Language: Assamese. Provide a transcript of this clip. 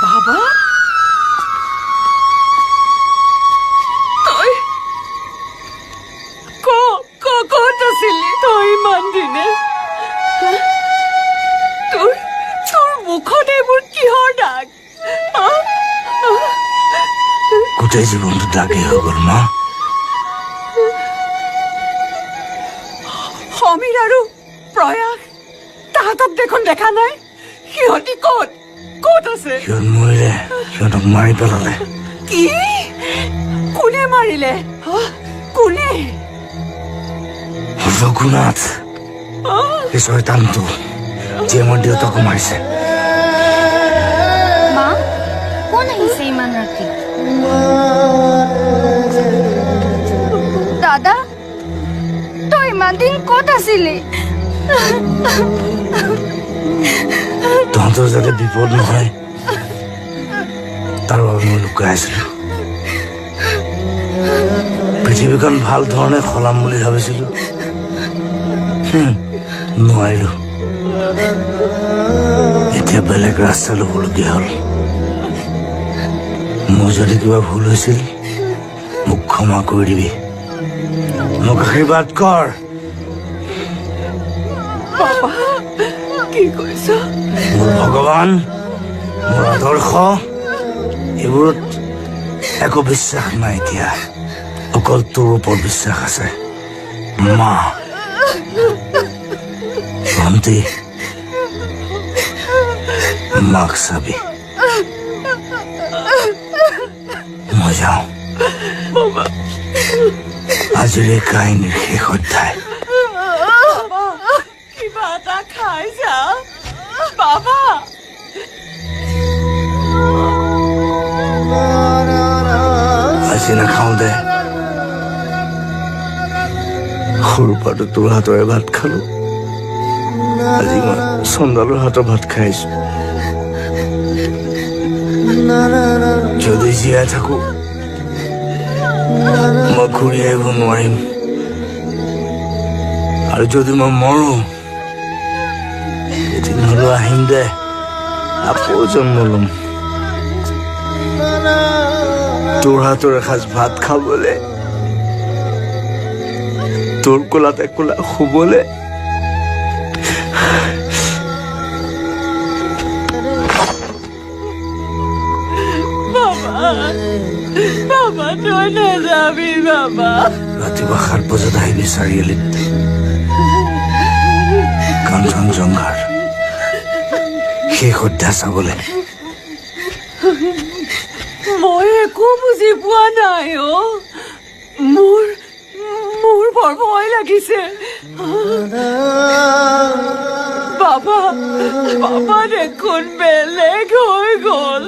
বাবা তই ক'ত আছিলি তই ইমান দিনে তোৰ মুখত এইবোৰ কিহৰ দাগ গোটেই জীৱনটো দাগেই হৈ গ'ল মা। সমীৰ আৰু প্ৰয়াস তাহাঁতক দেখোন দেখা নাই। সিহঁতি ক'ত আছে? সিহঁত মৰিলে, সিহঁতক মাৰি পেলালে। কি? কোনে মাৰিলে? কোনে? ৰঘুনাথ, এই শয়তানটো যিয়ে মোৰ দেউতাকো মাৰিছে। মা, কোন আহিছে ইমান ৰাতি? দাদা, তই ইমান দিন ক'ত আছিলি? তহঁতৰ যাতে বিপদ নহয় তাৰ বাবে মই লুকাই আছিলো। পৃথিৱীখন ভাল ধৰণে সলাম বুলি ভাবিছিলো, নোৱাৰিলো। এতিয়া বেলেগ ৰাস্তা ল'বলগীয়া হ'ল। মোৰ যদি কিবা ভুল হৈছিল মোক ক্ষমা কৰি দিবি, মোক আশীৰ্বাদ কৰ। বাবা কি কৈছ? মোৰ ভগৱান, মোৰ আদৰ্শ, এইবোৰত একো বিশ্বাস নাই এতিয়া। অকল তোৰ ওপৰত বিশ্বাস আছে। মা, ভণ্টি, মাক চাবি। মই যাওঁ। আজিৰ এই কাহিনীৰ শেষ অধ্যায়। কিবা এটা খাই যা বাবা। আজি নাখাওঁ দে। সৰুৰ পৰাতো তোৰ হাতৰে ভাত খালো, আজি মই চন্দালৰ হাতৰ ভাত খাইছো। যদি জীয়াই থাকো মই ঘূৰি আহিব নোৱাৰিম, আৰু যদি মই মৰো এদিন হলেও আহিম দে, আকৌ জন্ম লম। তোৰ হাতৰ এসাঁজ ভাত খাবলে, তোৰ কোলাতে কোলা শুবলে। বাবা তই নাযাবি বাবা। ৰাতিপুৱা 7 বজাত আহিবি চাৰিআলিত, কাঞ্চনজংঘাৰ শেষ অধ্যায় চাবলে। মই একো বুজি পোৱা নাই মোৰ বৰ ভয় লাগিছে বাবা। বাবা দেখোন বেলেগ হৈ গ'ল।